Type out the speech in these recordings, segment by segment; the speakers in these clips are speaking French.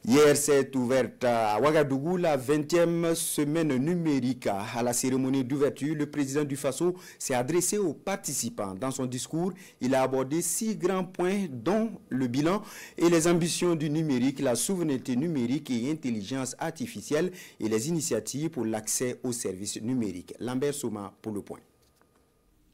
Hier s'est ouverte à Ouagadougou la 20e semaine numérique. À la cérémonie d'ouverture, le président du Faso s'est adressé aux participants. Dans son discours, il a abordé 6 grands points dont le bilan et les ambitions du numérique, la souveraineté numérique et intelligence artificielle et les initiatives pour l'accès aux services numériques. Lambert Souma pour le point.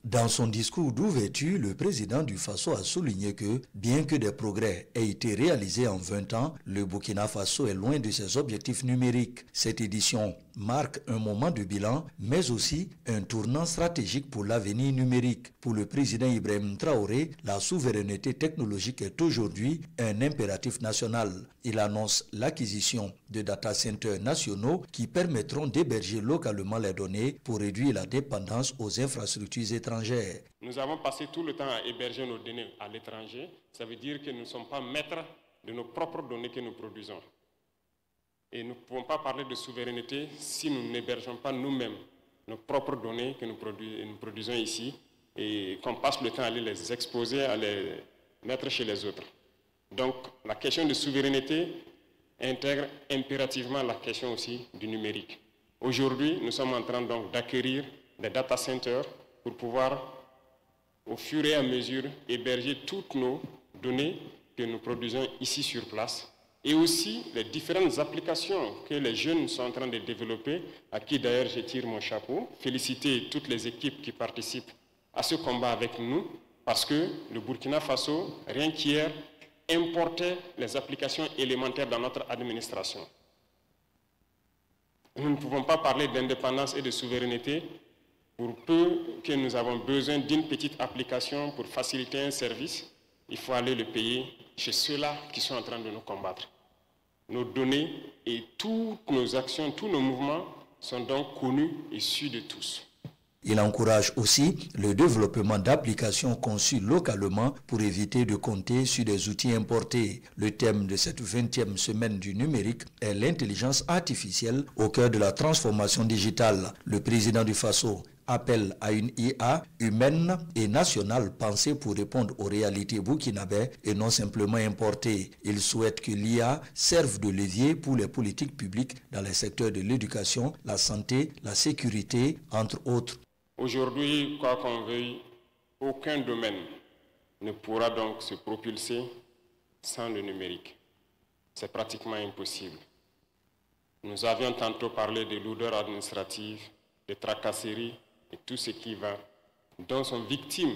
Dans son discours d'ouverture, le président du Faso a souligné que, bien que des progrès aient été réalisés en 20 ans, le Burkina Faso est loin de ses objectifs numériques. Cette édition marque un moment de bilan, mais aussi un tournant stratégique pour l'avenir numérique. Pour le président Ibrahim Traoré, la souveraineté technologique est aujourd'hui un impératif national. Il annonce l'acquisition de data centers nationaux qui permettront d'héberger localement les données pour réduire la dépendance aux infrastructures étrangères. Nous avons passé tout le temps à héberger nos données à l'étranger. Ça veut dire que nous ne sommes pas maîtres de nos propres données que nous produisons. Et nous ne pouvons pas parler de souveraineté si nous n'hébergeons pas nous-mêmes nos propres données que nous produisons ici et qu'on passe le temps à aller les exposer, à les mettre chez les autres. Donc la question de souveraineté intègre impérativement la question aussi du numérique. Aujourd'hui, nous sommes en train donc d'acquérir des data centers pour pouvoir, au fur et à mesure, héberger toutes nos données que nous produisons ici sur place et aussi les différentes applications que les jeunes sont en train de développer, à qui d'ailleurs je tire mon chapeau. Féliciter toutes les équipes qui participent à ce combat avec nous, parce que le Burkina Faso, rien qu'hier, importait les applications élémentaires dans notre administration. Nous ne pouvons pas parler d'indépendance et de souveraineté pour peu que nous avons besoin d'une petite application pour faciliter un service. Il faut aller le payer chez ceux-là qui sont en train de nous combattre. Nos données et toutes nos actions, tous nos mouvements sont donc connus et su de tous. Il encourage aussi le développement d'applications conçues localement pour éviter de compter sur des outils importés. Le thème de cette 20e semaine du numérique est l'intelligence artificielle au cœur de la transformation digitale. Le président du Faso appelle à une IA humaine et nationale pensée pour répondre aux réalités burkinabées et non simplement importées. Il souhaite que l'IA serve de levier pour les politiques publiques dans les secteurs de l'éducation, la santé, la sécurité, entre autres. Aujourd'hui, quoi qu'on veuille, aucun domaine ne pourra donc se propulser sans le numérique. C'est pratiquement impossible. Nous avions tantôt parlé de lourdeurs administratives, de tracasseries et tout ce qui va, dont sont victimes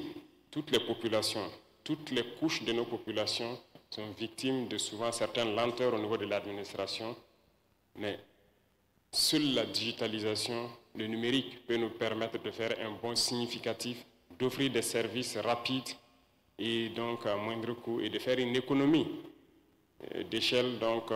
toutes les populations, toutes les couches de nos populations sont victimes de souvent certaines lenteurs au niveau de l'administration, mais seule la digitalisation, le numérique peut nous permettre de faire un bond significatif, d'offrir des services rapides et donc à moindre coût et de faire une économie d'échelle donc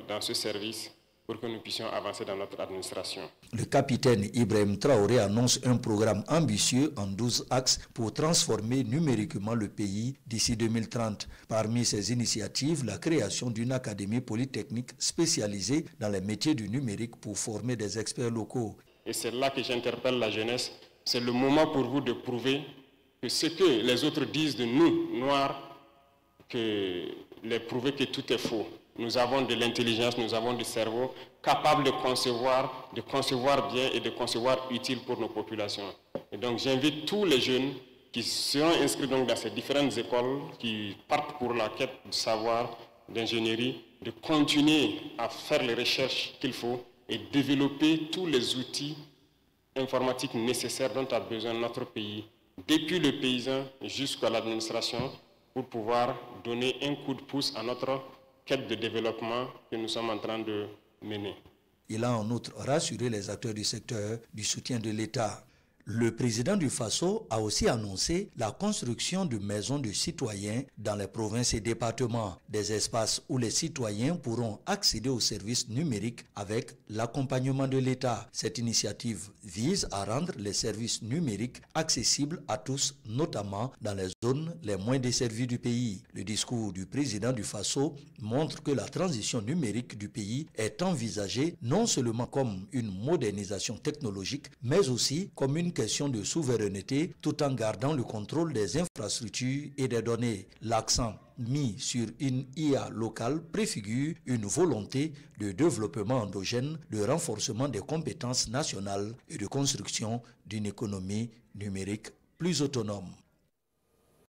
dans ce service pour que nous puissions avancer dans notre administration. Le capitaine Ibrahim Traoré annonce un programme ambitieux en 12 axes pour transformer numériquement le pays d'ici 2030. Parmi ces initiatives, la création d'une académie polytechnique spécialisée dans les métiers du numérique pour former des experts locaux. Et c'est là que j'interpelle la jeunesse. C'est le moment pour vous de prouver que ce que les autres disent de nous, Noirs, les prouver que tout est faux. Nous avons de l'intelligence, nous avons du cerveau capable de concevoir bien et de concevoir utile pour nos populations. Et donc j'invite tous les jeunes qui seront inscrits donc dans ces différentes écoles, qui partent pour la quête du savoir, d'ingénierie, de continuer à faire les recherches qu'il faut et développer tous les outils informatiques nécessaires dont a besoin notre pays, depuis le paysan jusqu'à l'administration, pour pouvoir donner un coup de pouce à notre quête de développement que nous sommes en train de mener. Il a en outre rassuré les acteurs du secteur du soutien de l'État. Le président du Faso a aussi annoncé la construction de maisons de citoyens dans les provinces et départements, des espaces où les citoyens pourront accéder aux services numériques avec l'accompagnement de l'État. Cette initiative vise à rendre les services numériques accessibles à tous, notamment dans les zones les moins desservies du pays. Le discours du président du Faso montre que la transition numérique du pays est envisagée non seulement comme une modernisation technologique, mais aussi comme une question de souveraineté tout en gardant le contrôle des infrastructures et des données. L'accent mis sur une IA locale préfigure une volonté de développement endogène, de renforcement des compétences nationales et de construction d'une économie numérique plus autonome.